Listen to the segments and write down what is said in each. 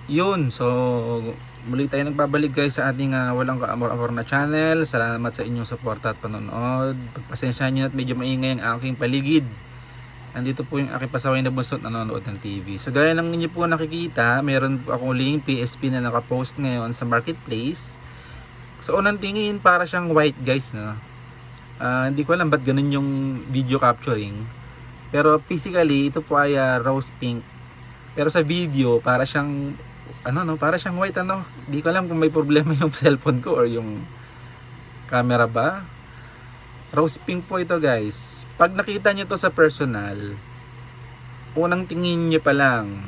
Yun, so muli tayo nagbabalik guys sa ating walang kaamor-amor na channel. Salamat sa inyong suporta at panonood. Pagpasensyahan nyo at medyo maingay ang aking paligid. Andito po yung aking pasaway na bunso nanonood ng TV. So gaya ng inyo po nakikita, meron po akong link PSP na nakapost ngayon sa marketplace. So unang tingin para siyang white guys, no? Hindi ko alam ba't ganun yung video capturing. Pero physically ito po ay rose pink. Pero sa video para siyang para siyang white Hindi ko alam kung may problema yung cellphone ko or yung camera ba. Rose pink po ito guys. Pag nakita nyo to sa personal, unang tingin nyo pa lang,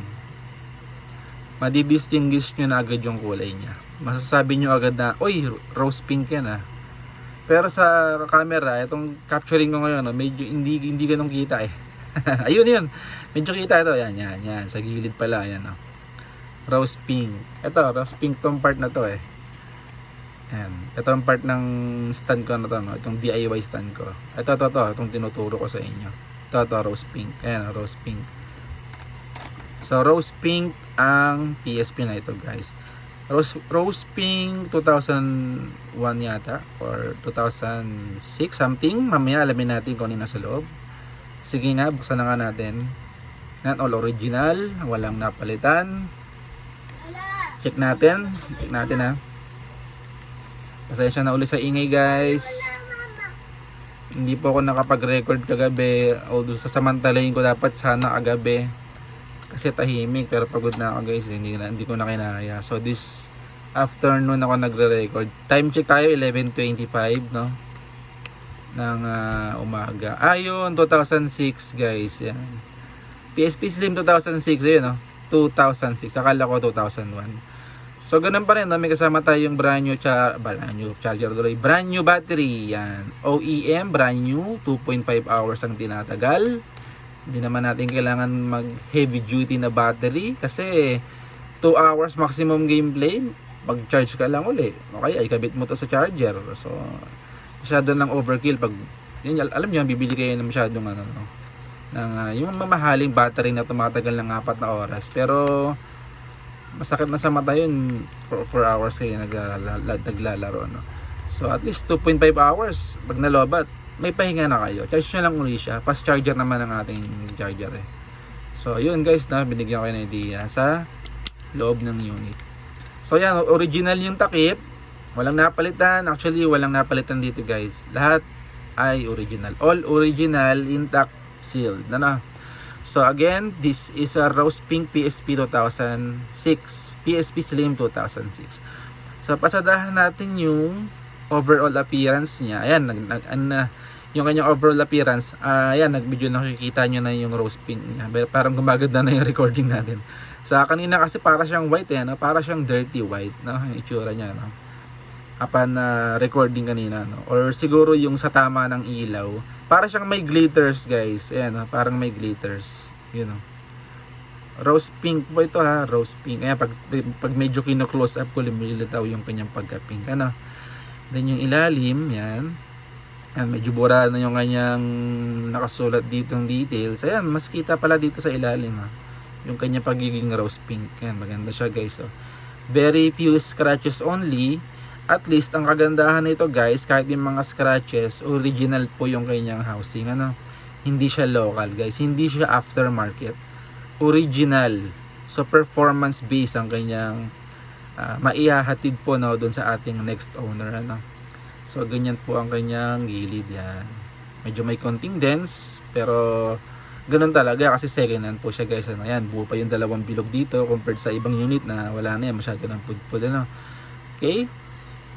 madidistinguish nyo na agad yung kulay niya. Masasabi nyo agad na, oy, rose pink yan . Pero sa camera, itong capturing ko ngayon, medyo hindi ganun kita . Ayun. Medyo kita ito. Yan. Sa gilid pala. Yan. Rose pink. Ito, rose pink tong part na to . Yan. Ito ang part ng stand ko na to. Itong DIY stand ko. Ito. Itong tinuturo ko sa inyo. Ito, rose pink. Ayan, rose pink. So, rose pink ang PSP na ito, guys. Rose pink 2001 yata. Or 2006 something. Mamaya alamin natin kung ano nasa loob. Sige nga, buksan na nga natin. Yan, all original. Walang napalitan. Check natin Pasensya na uli sa ingay guys. Hindi po ako nakapag-record kagabi. Although sasamantalahin ko dapat sana kagabi. Kasi tahimik pero pagod na ako guys. Hindi ko na kinaya. So this afternoon ako nagre-record. Time check tayo 11:25 no. Ng umaga. Ayun 2006 guys. Yan. PSP Slim 2006 ayun no. 2006. Akala ko 2001. So ganun pa rin, no? May kasama tayong brand new charger tuloy. Brand new battery. Yan. OEM, brand new. 2.5 hours ang tinatagal. Hindi naman natin kailangan mag heavy duty na battery. Kasi 2 hours maximum gameplay. Pag-charge ka lang uli. Okay, ikabit mo to sa charger. So, masyado ng overkill. Pag, yun, alam nyo, bibili kayo ng masyadong yung mamahaling battery na tumatagal ng 4 na oras. Pero, masakit na sa mata yun 4 hours kayo naglalaro no? So at least 2.5 hours pag nalobat may pahinga na kayo, charge nyo lang uli siya. Fast charger naman ang ating charger So yun guys na binigyan ko kayo ng idea sa loob ng unit. So yan, original yung takip, walang napalitan. Actually walang napalitan dito guys, lahat ay original, all original, intact, sealed So again, this is a rose pink PSP 2006, PSP Slim 2006. So pasadahan natin yung overall appearance niya. Ayan, yung kanyang overall appearance. Ayan, nag-video nakikita nyo na yung rose pink niya. Parang gumaganda na yung recording natin. Sa kanina kasi para siyang white no? Para siyang dirty white, no? Yung itsura niya, no? Apan recording kanina, no? Or siguro yung sa tama ng ilaw. Para siyang may glitters guys. Ayan, parang may glitters. Yun Rose pink po ito rose pink. Ayan, pag medyo kino-close up ko, lumilitaw yung kanyang pagka-pink. Then yung ilalim, yan. Ayan, medyo bura na yung kanyang nakasulat ditong details. Ayan, mas kita pala dito sa ilalim yung kanyang pagiging rose pink. Ayan, maganda siya guys. Very few scratches only. At least, ang kagandahan nito guys, kahit yung mga scratches, original po yung kanyang housing. Hindi siya local guys. Hindi siya aftermarket. Original. So, performance based ang kanyang maihahatid po doon sa ating next owner. So, ganyan po ang kanyang gilid. Yan. Medyo may konting dents, pero ganun talaga kasi second hand po siya guys. Yan, buo pa yung dalawang bilog dito compared sa ibang unit na wala na yan. Masyado ng pudpud. Okay?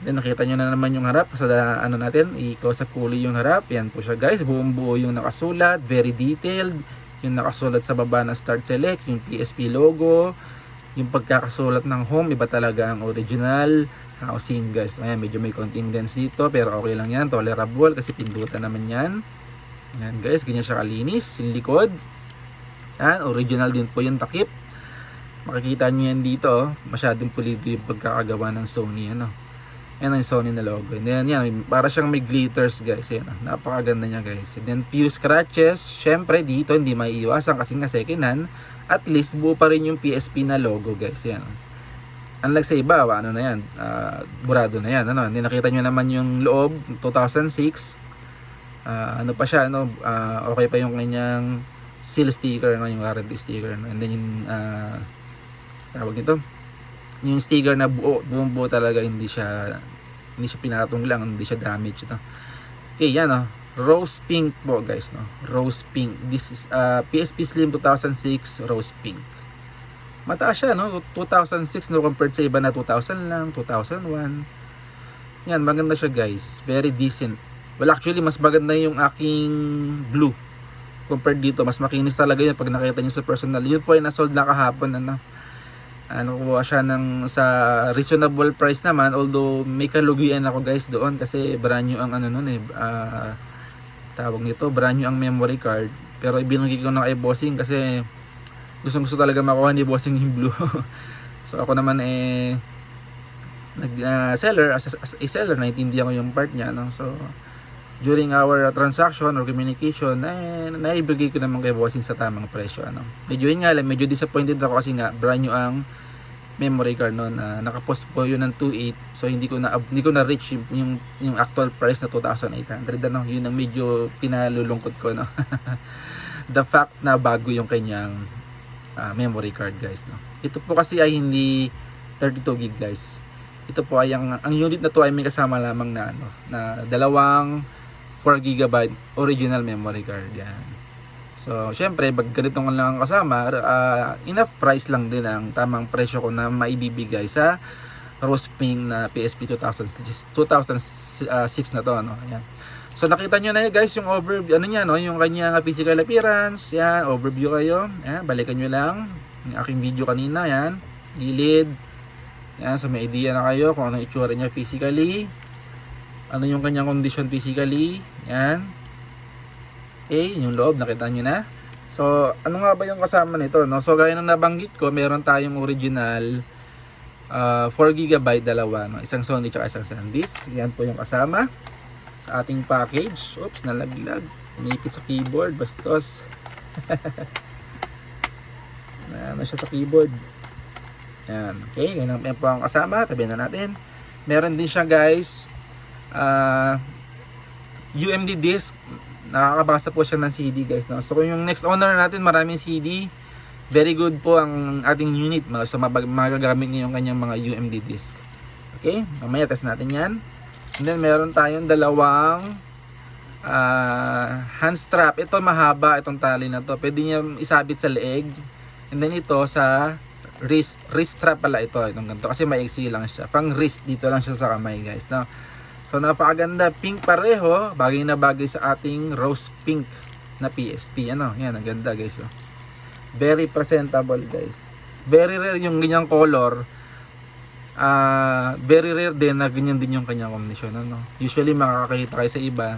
Then nakita nyo na naman yung harap sa natin, i-close up kulay yung harap. Yan po siya guys, buong buo yung nakasulat, very detailed. Yung nakasulat sa baba na start select, yung PSP logo, yung pagkakasulat ng home, iba talaga ang original housing guys. Ayan, medyo may konting dents dito pero okay lang yan, tolerable kasi pindutan naman yan. Yan guys, ganyan siya kalinis, yung likod. Yan, original din po yung takip. Makikita nyo yan dito, masyadong pulido yung pagkakagawa ng Sony Yan ang Sony na logo. And then yan, para siyang may glitters guys. Yan, napakaganda niya guys. And then few scratches, syempre dito hindi maiiwasan kasi nga second hand. At least buo pa rin yung PSP na logo guys. Yan. Unlike sa iba, ano na yan, burado na yan. Ano, hindi nakita nyo naman yung loob, 2006. Ano pa siya, ano, okay pa yung kanyang seal sticker, no, yung warranty sticker. No? And then yung, tawag nito, yung sticker na buong buo talaga, hindi siya pinatong lang, hindi siya damage. No? Okay, yan, no. Rose pink po, guys, no. Rose pink. This is PSP Slim 2006 rose pink. Mataas siya, no? 2006, no, compared sa iba na 2000 lang, 2001. Yan, maganda siya, guys. Very decent. Well, actually, mas maganda yung aking blue compared dito. Mas makinis talaga yun pag nakita nyo sa personal. Yun po ay nasold na kahapon, ano. Kuha siya sa reasonable price naman. Although, may kalugian ako, guys, doon. Kasi brand new ang ano nun, tawag nito, brand new ang memory card. Pero ibinigay ko na kay bossing kasi gusto talaga makuha ni bossing yung blue. So ako naman seller, as a seller, naintindihan ko yung part niya, no? So during our transaction or communication, naibigay ko naman kay bossing sa tamang presyo, ano. Medyo yun nga lang, medyo disappointed ako kasi nga brand new ang memory card noon. Nakapost po yun ng 2.8, so hindi ko na reach yung actual price na 2,800, ano. Yun ang medyo pinalulungkot ko, no. The fact na bago yung kanyang memory card, guys, no. Ito po kasi ay hindi 32 gig, guys. Ito po ay ang unit na to ay may kasama lamang na na dalawang 4 GB original memory card, yan. So syempre pag ganito lang ang kasama, enough price lang din ang tamang presyo ko na maibibigay sa rose pink na PSP 2006 na to, ano. Yan. So nakita nyo na, guys, yung overview, ano niya, no, yung kanyang physical appearance. Yan, overview kayo. Yan, balikan nyo lang yung aking video kanina, yan. Gilid. Yan, so may idea na kayo kung anong itsura niya physically. Ano yung kanyang condition physically. Yan. Okay, yung loob, nakita nyo na. So, ano nga ba yung kasama nito, no? So, gaya ng nabanggit ko, meron tayong original 4 GB dalawa, no? Isang Sony at isang SanDisk. Yan po yung kasama sa ating package. Oops, nalaglag. Umipit sa keyboard, bastos. Ano siya sa keyboard. Yan, okay, ganyan po ang kasama. Tabi na natin. Meron din siya, guys, UMD disc. Nakakabasa po siya ng CD, guys, no? So kung yung next owner natin maraming CD, very good po ang ating unit. So magagamit niyo yung kanyang mga UMD disc. Okay, mamaya test natin yan. And then meron tayong dalawang hand strap. Ito mahaba, itong tali na to. Pwede niyo isabit sa leeg. And then ito sa wrist strap pala ito. Itong ganito kasi maiksi lang siya. Pang wrist, dito lang siya sa kamay, guys, no? So napakaganda, pink pareho, bagay na bagay sa ating rose pink na PSP. Ano, yan, ang ganda, guys, oh. Very presentable, guys. Very rare yung ganyang color. Very rare din na ganyan din yung kanyang combination, ano. Usually makakakita kayo sa iba,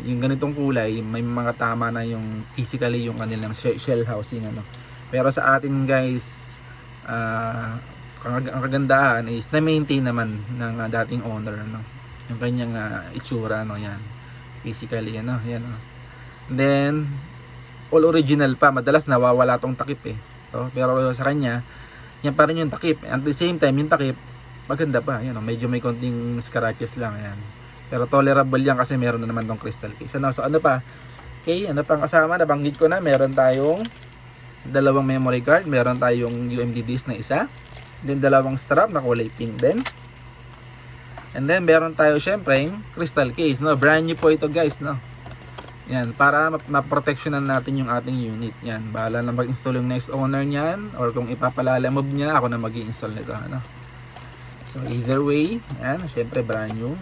yung ganitong kulay, may mga tama na yung physically yung kanilang shell housing, ano. Pero sa atin, guys, ang kagandahan is na-maintain naman ng dating owner, ano, yung kanyang itsura, ano, yan, physically, ano, yan, ano. Then all original pa, madalas nawawala tong takip, so, pero sa kanya yan pa rin yung takip. At the same time yung takip maganda pa, yan, medyo may konting scratches lang, yan, pero tolerable yan kasi meron na naman tong crystal case, ano. So ano pa, okay, ano pang kasama, nabanggit ko na, meron tayong dalawang memory card, meron tayong UMD disc na isa, then dalawang strap na kulay pink din. And then meron tayo syempre crystal case, no. Brand new po ito, guys, no. Yan, para ma-protectionan natin yung ating unit. Yan, bahala na mag-install yung next owner niyan, or kung ipapalalamove niya, ako na mag-i-install nito, ano. So either way, yan, syempre brand new.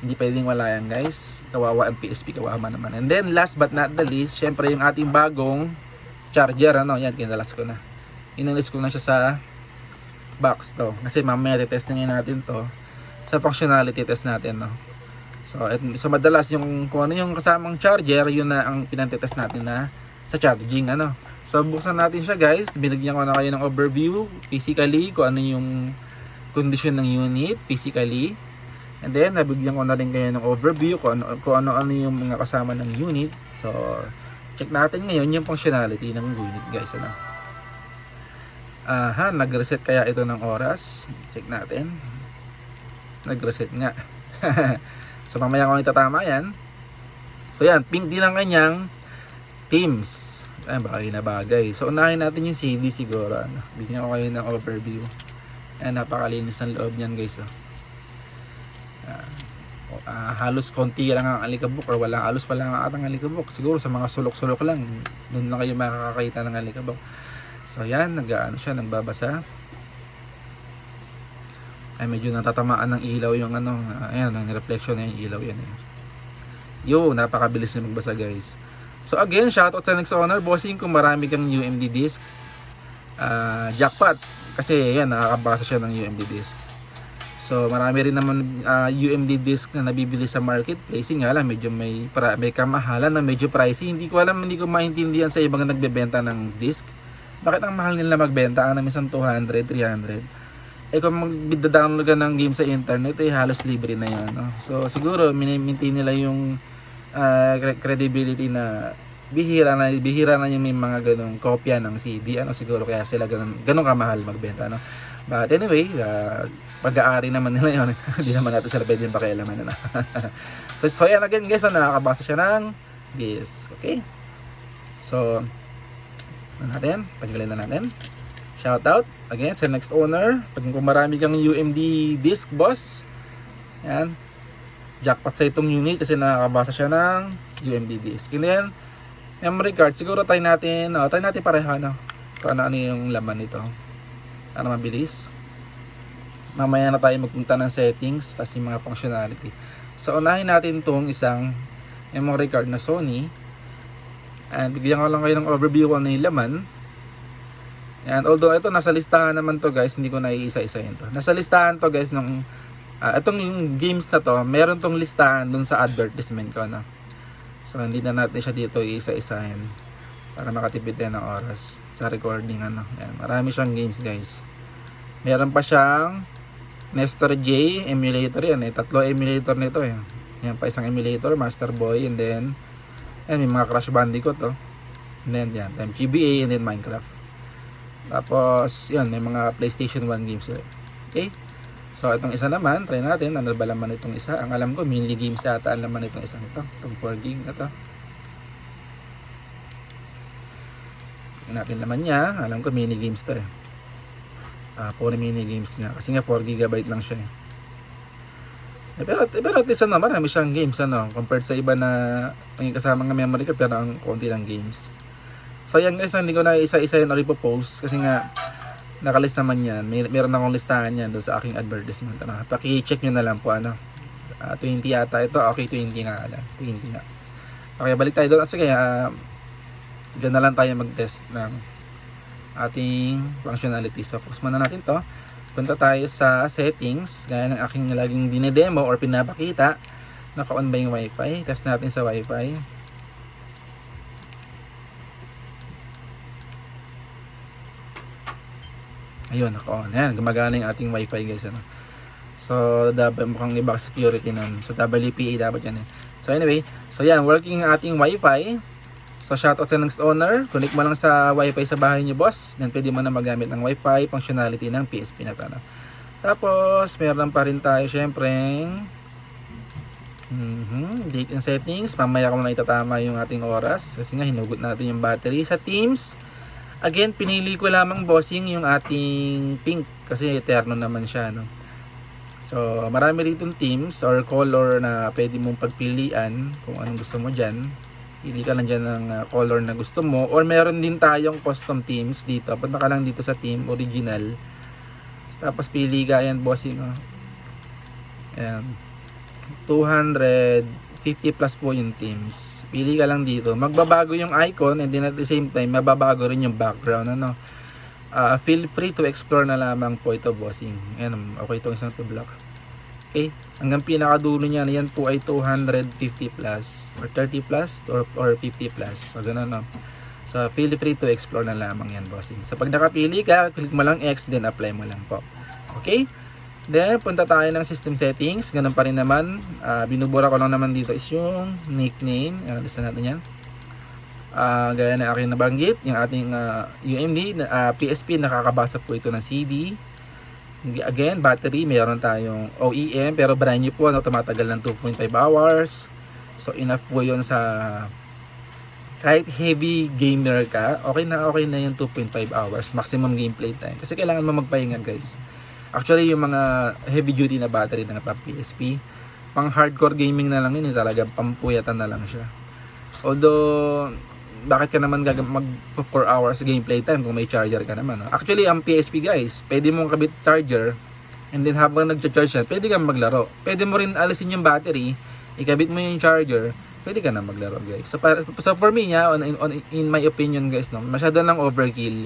Hindi pwedeng wala yan, guys. Kawawa ang PSP, kawawa naman. And then last but not the least, syempre yung ating bagong charger, ano. Yan, kinalas ko na. Inalis ko na siya sa box to. Kasi mamaya test na natin to sa functionality test natin, no. So madalas yung kung ano yung kasamang charger, yun na ang pinantetest natin na sa charging, ano. So buksan natin siya, guys. Binigyan ko na kayo ng overview physically kung ano yung condition ng unit physically. And then nabigyan ko na rin kayo ng overview kung ano yung mga kasama ng unit. So check natin ngayon yung functionality ng unit, guys, ano. Aha, nag-reset kaya ito ng oras? Check natin. Nag-reset nga. So mamaya ko itatama yan. So yan, pink din ang kanyang themes. Bagay na bagay. So unahin natin yung CD siguro. Bigyan ko kayo ng overview. Napakalinis ng loob niyan guys. Halos konti lang ang alikabok or halos wala nga atang alikabok. Siguro sa mga sulok-sulok lang. Doon lang kayo makakakita ng alikabok. So yan, nagbabasa. Ay medyo natatamaan ng ilaw yung ayan, ang reflection na yung ilaw yan. Napakabilis na magbasa guys. So again, shoutout sa next owner, bossing, kung marami kang UMD disc. Jackpot. Kasi yan, nakakabasa siya ng UMD disc. So marami rin naman UMD disc na nabibili sa marketplace. Nga lang, medyo may kamahalan na medyo pricey. Hindi ko maintindihan sa ibang nagbebenta ng disc. Bakit ang mahal nila magbenta? Minsan 200, 300. Kung magda-download ka ng game sa internet, halos libre na yan. No? So siguro, minimaintain nila yung credibility na bihira na yung may mga ganong kopya ng CD. Siguro kaya sila ganong kamahal magbenta. No? But anyway, pag-aari naman nila yun. Hindi naman natin sila pwede pakialaman. So yan again guys, nakakabasa siya ng disc. Okay? So, tanggalin na natin. Shout out again sa next owner. Kung marami kang UMD disc, boss, yan, jackpot sa itong unit kasi nakakabasa siya ng UMD disc. And then memory card, siguro try natin pareho kung ano yung laman nito para mabilis. Mamaya na tayo magpunta ng settings tapos yung mga functionality. So unahin natin itong isang memory card na Sony. And bigyan ko lang kayo ng overview kung ano yung laman. And although ito nasa listahan naman to guys, hindi ko na iisa-isahin to. Nasa listahan to guys ng itong yung games na to, meron tong listahan dun sa advertisement ko So hindi na natin siya dito iisa-isahin para makatipid tayo ng oras sa recording Yan, marami siyang games guys. Meron pa siyang Nestor J emulator yan Tatlo emulator nito Yan pa isang emulator, Master Boy, and then may mga Crash Bandicoot and then yan, GBA and then Minecraft. Tapos, yan, may mga PlayStation 1 games. Okay? So, itong isa naman, try natin. Ano ba laman itong isa? Ang alam ko, mini games yata ang laman itong isa nito. Itong 4 gig na to. Tingnan natin laman niya. Alam ko, mini games to puro mini games nga. Kasi nga, 4 GB lang siya Pero at least marami siyang games compared sa iba na may kasama ng memory card pero ang konti lang games. So yan guys, hindi ko na isa-isa yun ipopost kasi nga nakalist naman yan. Meron akong listahan yan doon sa aking advertisement. Paki-check nyo na lang po 20 yata ito. Okay, 20 nga. 20 nga. Okay, balik tayo doon. Sige, dyan na lang tayo mag-test ng ating functionality. So focus muna natin to. Punta tayo sa settings. Gaya ng aking laging dinedemo or pinapakita. Naka-on ba yung wifi? Test natin sa wifi. Ayun, naka-on. Ayan, gumagana yung ating wifi guys. So, dapat mukhang iba security nun. So, WPA dapat yan So, anyway. So, yan, working ang ating wifi. So, shoutout sa next owner. Connect mo lang sa wifi sa bahay niyo, boss. Then, pwede mo na magamit ng wifi functionality ng PSP na to. Tapos, meron pa rin tayo, syempre, date and settings. Mamaya ko na itatama yung ating oras. Kasi nga, hinugot natin yung battery. Sa Teams, again, pinili ko lamang bossing yung ating pink. Kasi eterno naman siya, So, marami rito themes or color na pwede mong pagpilian kung anong gusto mo dyan. Pili ka lang dyan ng color na gusto mo. Or meron din tayong custom themes dito. Punta ka lang dito sa theme, original. Tapos pili ka yan, bossing. Ayan. 250 plus po yung themes. Pili ka lang dito. Magbabago yung icon and then at the same time, mababago rin yung background. Feel free to explore na lamang po ito, bossing. Ayan, okay itong isang to block. Okay, hanggang pinakadulo niya, yan po ay 250 plus or 30 plus or 50 plus. So, ganun So, feel free to explore na lamang yan, bossing. So, pag nakapili ka, click mo lang X, then apply mo lang po. Okay? Then, punta tayo ng system settings. Ganun pa rin naman. Binubura ko lang naman dito is yung nickname. Analisa natin yan. Gaya na aking nabanggit, yung ating UMD, PSP, nakakabasa po ito ng CD. Again, battery, mayroon tayong OEM, pero brand new po, tumatagal ng 2.5 hours. So enough po yun sa kahit heavy gamer ka, okay na yung 2.5 hours maximum gameplay time. Kasi kailangan mo magpahinga, guys. Actually, yung mga heavy duty na battery ng PSP, pang hardcore gaming na lang yun, talaga pampuyatan na lang siya. Although, bakit ka naman mag 4 hours gameplay time kung may charger ka naman? No? Actually, ang PSP, guys, pwede mong kabit charger, and then habang nag-charge yan, pwede kang maglaro. Pwede mo rin alisin yung battery, ikabit mo yung charger, pwede ka na maglaro, guys. So for me in my opinion, guys, no, masyado lang overkill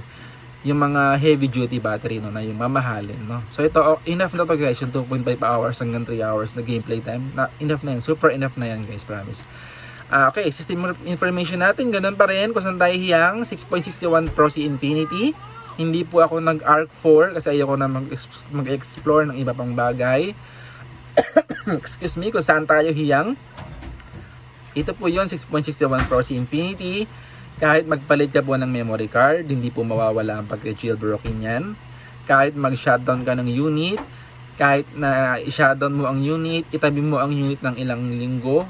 yung mga heavy duty battery, no, na yung mamahalin, no. So ito, enough na to, guys, yung 2.5 hours hanggang 3 hours na gameplay time. Enough na yan, super enough na yan, guys, promise. Okay, system information natin, ganun pa rin kung saan tayo hiyang 6.61 Pro C Infinity. Hindi po ako nag-ARC 4 kasi ayoko na mag-explore ng iba pang bagay. Excuse me, kung saan tayo hiyang. Ito po yon 6.61 Pro C Infinity. Kahit magpalit ka po ng memory card, hindi po mawawala ang pagka-jailbroken yan. Kahit mag-shutdown ka ng unit, kahit na i-shutdown mo ang unit, itabi mo ang unit ng ilang linggo,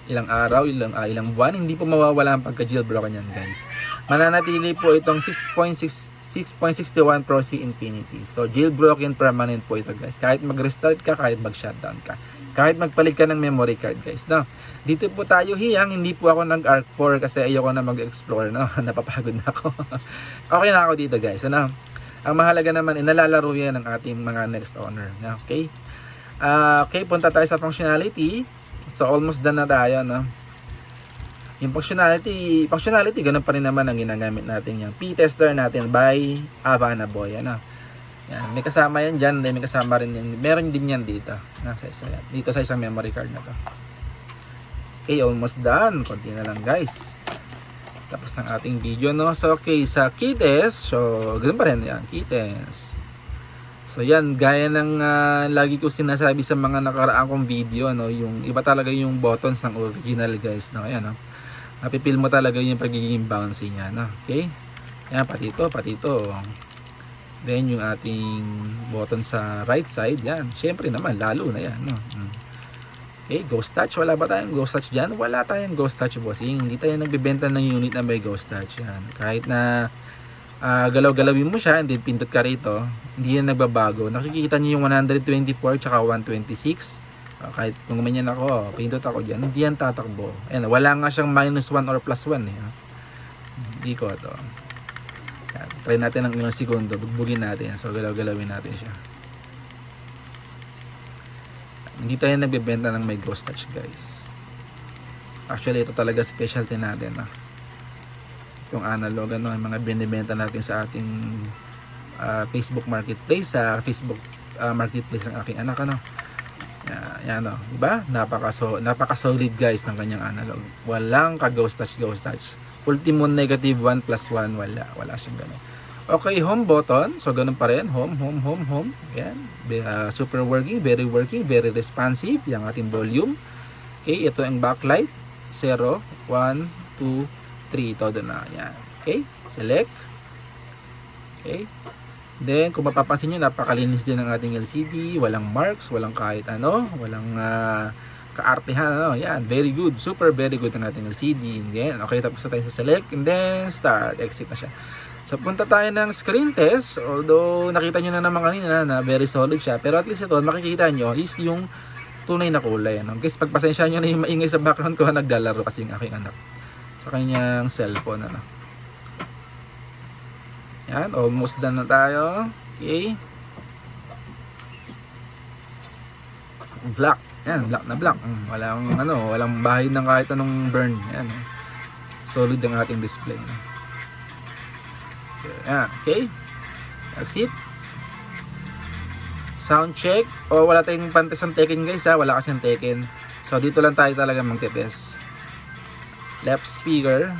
ilang araw, ilang buwan, hindi po mawawala ang pagka-jailbroken yan, guys. Mananatili po itong 6.61 Pro C Infinity. So, jailbroken permanent po ito, guys. Kahit mag-restart ka, kahit mag-shutdown ka. Kahit magpalit ka ng memory card, guys. No? Dito po tayo hiyang, hindi po ako nag-ARC 4 kasi ayoko na mag-explore. No? Napapagod na ako. Okay na ako dito, guys. Ano? Ang mahalaga naman, nalalaro yan ng ating mga next owner. Okay? Okay, punta tayo sa functionality. So, almost done na tayo. No? Yung functionality, ganun pa rin naman ang ginagamit natin yung P-tester natin by Havana Boy. Ano? Yan, may kasama yan dyan, may kasama rin yan. Meron din yan dito. Nasa isa yan. Dito sa isang memory card na to. Okay, almost done. Konti na lang, guys. Tapos ng ating video, no? So, okay, sa key test. So, ganun pa rin yan, key test. So, yan, gaya ng lagi ko sinasabi sa mga nakaraang kong video, no? Yung iba talaga yung buttons ng original, guys, no? Ayan, no? Mapipil mo talaga yung pagiging bouncy niya, no? Okay? Yan, pati ito. Then, yung ating button sa right side, yan. Siyempre naman, lalo na yan, no? Okay, ghost touch. Wala ba tayong ghost touch dyan? Wala tayong ghost touch, bossing. Hindi tayo nagbibenta ng unit na may ghost touch, yan. Kahit na galaw-galawin mo siya, and then pindot ka rito, hindi yan nagbabago. Nakikita niyo yung 124 tsaka 126. Kahit kung ganyan ako, pindot ako dyan, hindi yan tatakbo. Ayan, wala nga siyang -1 or +1 eh. Hindi ko ito. Yan, try natin ng ilang segundo, bugbugin natin. So, galaw-galawin natin siya. Hindi tayo nagbebenta ng may ghost touch, guys. Actually, ito talaga specialty natin. Itong analog, ano, yung mga binibenta natin sa ating Facebook Marketplace, sa Facebook Marketplace ng aking anak, ano. Yan, no, diba? Napaka-solid, guys, ng kanyang analog. Walang ka-ghost touch. Ultimo negative 1 + 1, wala siyang gano'n. Okay, home button. So, ganun pa rin. Home. Yan. Super working, very responsive. Yung ating volume. Okay, ito ang backlight. 0, 1, 2, 3. Todo na. Yan. Okay, select. Okay. Then, kung mapapansin nyo, napakalinis din ng ating LCD. Walang marks, walang kahit ano. Walang kaartehan. Ano. Yan, very good. Super very good ang ating LCD. Again, okay, tapos na tayo sa select. And then, start. Exit na siya. So, punta tayo ng screen test. Although, nakita nyo na naman kanina na very solid siya. Pero at least ito, makikita nyo is yung tunay na kulay. Ano? Guys, pagpasensya nyo na yung maingay sa background ko, naglalaro kasi yung aking anak sa kanyang cellphone. Ano? Yan, almost done na tayo. Okay. Black. Yan, black na black. Walang bahid ng kahit anong burn. Yan. Solid ang ating display. Yan, okay. That's it. Sound check. Wala tayong pantes ang Tekken, guys, ha. Wala kasi ang Tekken. So, dito lang tayo talaga magte-test. Left speaker.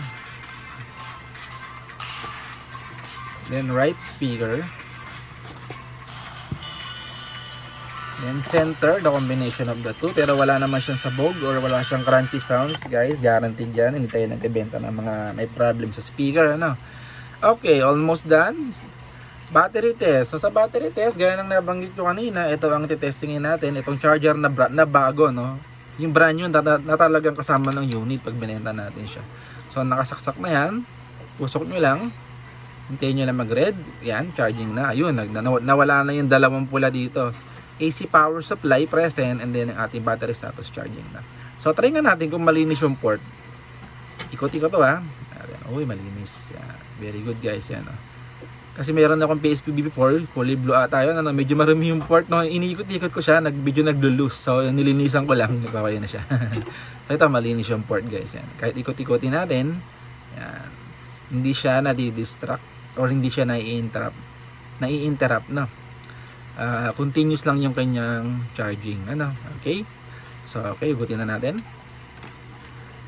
Then, right speaker. Then center, the combination of the two. Pero wala naman siyang sabog or wala siyang crunchy sounds, guys. Guaranteed yan. Hindi tayo nagbebenta ng mga may problem sa speaker, ano. Okay, almost done. Battery test. So sa battery test, gaya ng nabanggit ko kanina, ito ang titestingin natin. Itong charger na bago, no. Yung brand new na talagang kasama ng unit pag binenta natin siya. So nakasaksak na yan. Pusok nyo lang. Hintayin nyo lang mag-red. Yan, charging na. Ayun, nawala na yung dalawang pula dito. AC power supply present and then ang ating battery status charging na. So try nga natin kung malinis yung port. Ikot-ikot to ha. Uy, malinis. Yan. Very good guys yan. Kasi meron akong PSP before, kulay blue ata yun. Medyo marumi yung port. No? Iniikot-ikot ko siya, medyo naglo-loose. So nilinisan ko lang, nagpapaya na siya. So ito, malinis yung port guys. Yan. Kahit ikot-ikotin natin, yan. Hindi siya nadi-distract or hindi siya nai-interrupt no. Continuous lang yung kanyang charging, ano, okay? So, okay, butin na natin.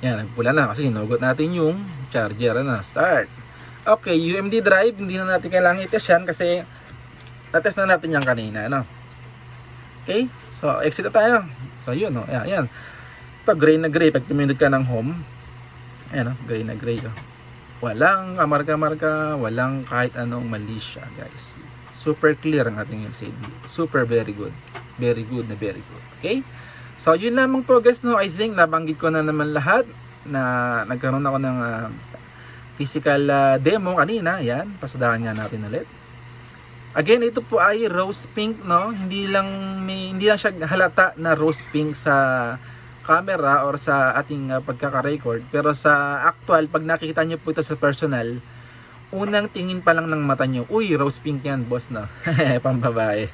Yan, nagpula na kasi hinugot natin yung charger, ano, start. Okay, UMD drive, hindi na natin kailangan i-test yan kasi na-test na natin yan kanina, ano. Okay, so, exit na tayo. So, yun, no, yan. Ito, gray na gray, pag tuminod ka ng home, ayan, no, gray na gray, oh. Walang marka-marka, walang kahit anong mali siya, guys. Super clear ang ating LCD. Super very good. Very good na very good. Okay? So, yun lamang po guys, no? I think nabanggit ko na naman lahat na nagkaroon ako ng physical demo kanina. Yan. Pasadahan nga natin ulit. Again, ito po ay rose pink, no? Hindi lang siya halata na rose pink sa camera or sa ating pagkaka-record. Pero sa actual, pag nakikita nyo po ito sa personal, unang tingin pa lang ng mata nyo, uy, rose pink yan, boss, no? Pambabae.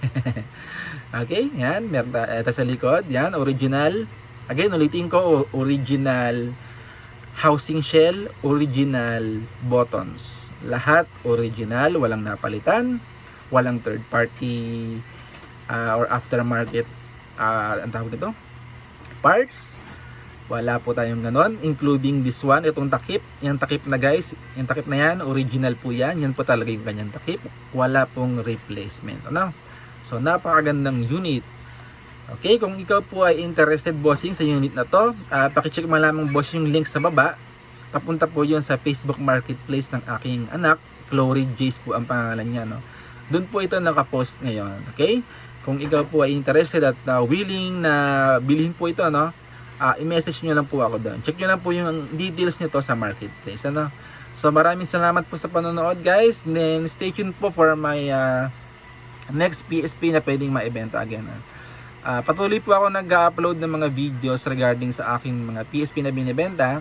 Okay, yan. Ito sa likod, yan, original. Again, ulitin ko, original housing shell, original buttons. Lahat original, walang napalitan, walang third party or aftermarket, ang tawag nito? Parts. Wala po tayong ganon, including this one, itong takip. Yung takip na guys, yung takip na yan, original po yan. Yan po talaga yung kanyang takip. Wala pong replacement. Ano? So, napakagandang unit. Okay, kung ikaw po ay interested bossing sa unit na to, pakicheck mo lamang boss yung link sa baba. Papunta po yun sa Facebook Marketplace ng aking anak. Chloe Jace po ang pangalan niya. No? Doon po ito nakapost ngayon. Okay? Kung ikaw po ay interested at willing na bilhin po ito, no? I-message nyo lang po ako doon. Check nyo lang po yung details nito sa marketplace, ano? So maraming salamat po sa panonood guys. Then stay tuned po for my next PSP na pwedeng maibenta again. Patuloy po ako nag-upload ng mga videos regarding sa aking mga PSP na binibenta.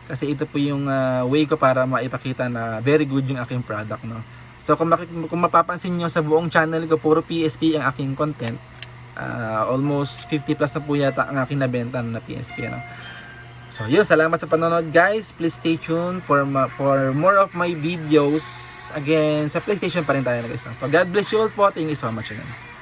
Kasi ito po yung way ko para maipakita na very good yung aking product, no? So kung mapapansin nyo sa buong channel ko, puro PSP ang aking content. Almost 50 plus na po yata ang aking nabenta na PSP, no? So yun, salamat sa panonood guys. Please stay tuned for more of my videos. Again, sa PlayStation pa rin tayo guys. So God bless you all po. Thank you so much again.